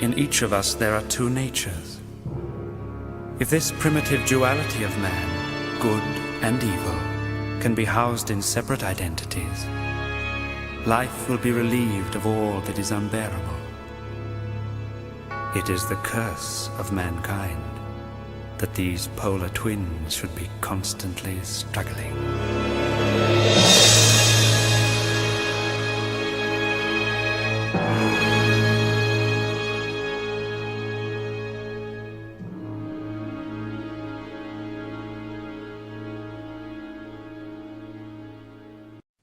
In each of us there are two natures. If this primitive duality of man, good and evil, can be housed in separate identities, life will be relieved of all that is unbearable. It is the curse of mankind that these polar twins should be constantly struggling.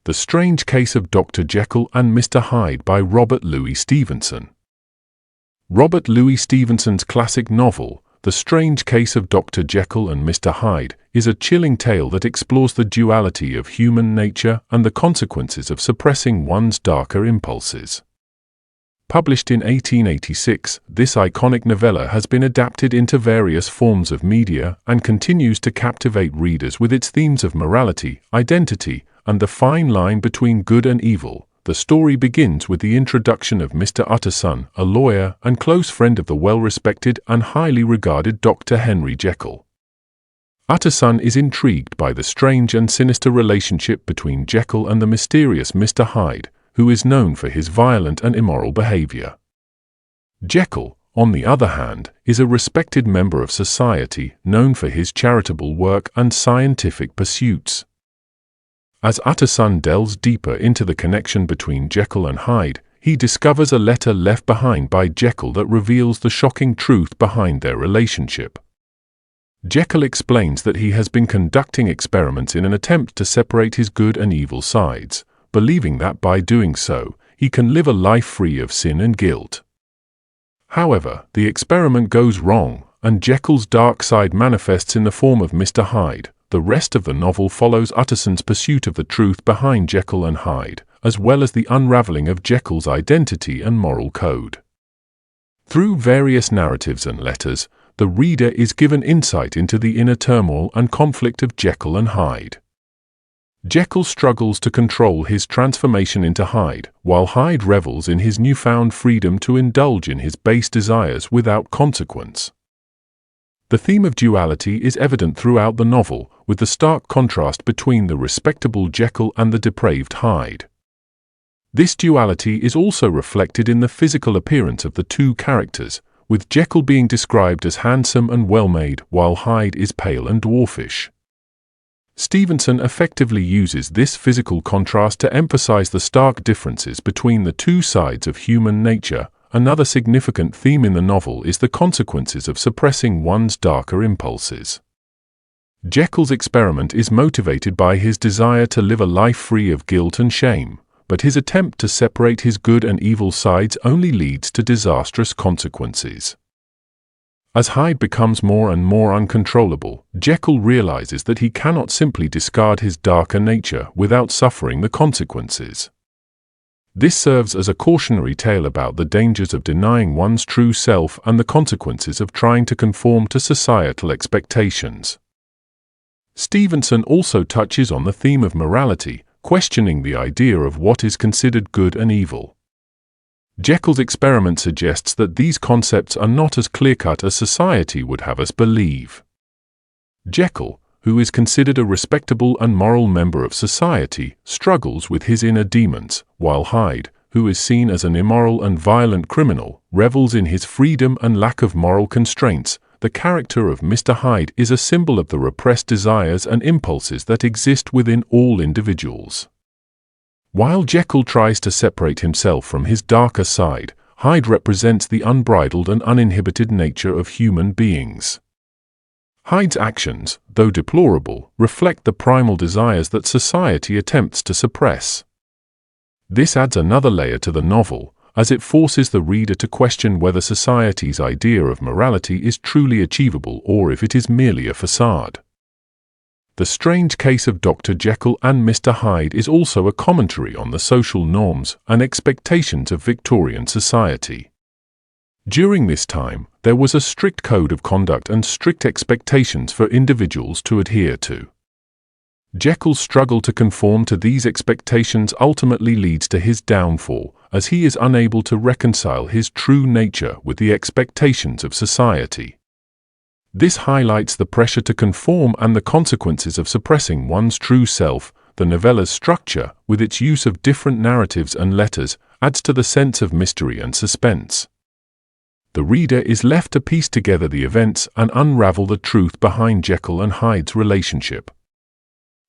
The Strange Case of Dr. Jekyll and Mr. Hyde by Robert Louis Stevenson. Robert Louis Stevenson's classic novel, The Strange Case of Dr. Jekyll and Mr. Hyde, is a chilling tale that explores the duality of human nature and the consequences of suppressing one's darker impulses. Published in 1886, this iconic novella has been adapted into various forms of media and continues to captivate readers with its themes of morality, identity, and the fine line between good and evil. The story begins with the introduction of Mr. Utterson, a lawyer and close friend of the well-respected and highly regarded Dr. Henry Jekyll. Utterson is intrigued by the strange and sinister relationship between Jekyll and the mysterious Mr. Hyde, who is known for his violent and immoral behavior. Jekyll, on the other hand, is a respected member of society known for his charitable work and scientific pursuits. As Utterson delves deeper into the connection between Jekyll and Hyde, he discovers a letter left behind by Jekyll that reveals the shocking truth behind their relationship. Jekyll explains that he has been conducting experiments in an attempt to separate his good and evil sides, believing that by doing so, he can live a life free of sin and guilt. However, the experiment goes wrong, and Jekyll's dark side manifests in the form of Mr. Hyde. The rest of the novel follows Utterson's pursuit of the truth behind Jekyll and Hyde, as well as the unraveling of Jekyll's identity and moral code. Through various narratives and letters, the reader is given insight into the inner turmoil and conflict of Jekyll and Hyde. Jekyll struggles to control his transformation into Hyde, while Hyde revels in his newfound freedom to indulge in his base desires without consequence. The theme of duality is evident throughout the novel, with the stark contrast between the respectable Jekyll and the depraved Hyde. This duality is also reflected in the physical appearance of the two characters, with Jekyll being described as handsome and well-made, while Hyde is pale and dwarfish. Stevenson effectively uses this physical contrast to emphasize the stark differences between the two sides of human nature. Another significant theme in the novel is the consequences of suppressing one's darker impulses. Jekyll's experiment is motivated by his desire to live a life free of guilt and shame, but his attempt to separate his good and evil sides only leads to disastrous consequences. As Hyde becomes more and more uncontrollable, Jekyll realizes that he cannot simply discard his darker nature without suffering the consequences. This serves as a cautionary tale about the dangers of denying one's true self and the consequences of trying to conform to societal expectations. Stevenson also touches on the theme of morality, questioning the idea of what is considered good and evil. Jekyll's experiment suggests that these concepts are not as clear-cut as society would have us believe. Jekyll, who is considered a respectable and moral member of society, struggles with his inner demons, while Hyde, who is seen as an immoral and violent criminal, revels in his freedom and lack of moral constraints. The character of Mr. Hyde is a symbol of the repressed desires and impulses that exist within all individuals. While Jekyll tries to separate himself from his darker side, Hyde represents the unbridled and uninhibited nature of human beings. Hyde's actions, though deplorable, reflect the primal desires that society attempts to suppress. This adds another layer to the novel, as it forces the reader to question whether society's idea of morality is truly achievable or if it is merely a facade. The Strange Case of Dr. Jekyll and Mr. Hyde is also a commentary on the social norms and expectations of Victorian society. During this time, there was a strict code of conduct and strict expectations for individuals to adhere to. Jekyll's struggle to conform to these expectations ultimately leads to his downfall, as he is unable to reconcile his true nature with the expectations of society. This highlights the pressure to conform and the consequences of suppressing one's true self. The novella's structure, with its use of different narratives and letters, adds to the sense of mystery and suspense. The reader is left to piece together the events and unravel the truth behind Jekyll and Hyde's relationship.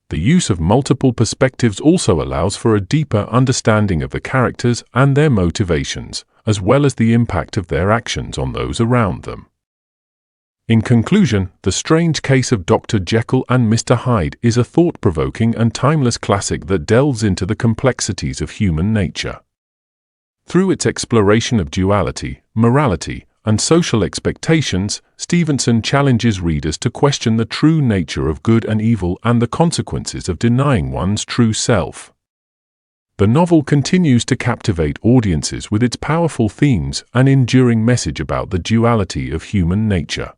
The use of multiple perspectives also allows for a deeper understanding of the characters and their motivations, as well as the impact of their actions on those around them. In conclusion, The Strange Case of Dr. Jekyll and Mr. Hyde is a thought-provoking and timeless classic that delves into the complexities of human nature. Through its exploration of duality, morality, and social expectations, Stevenson challenges readers to question the true nature of good and evil and the consequences of denying one's true self. The novel continues to captivate audiences with its powerful themes and enduring message about the duality of human nature.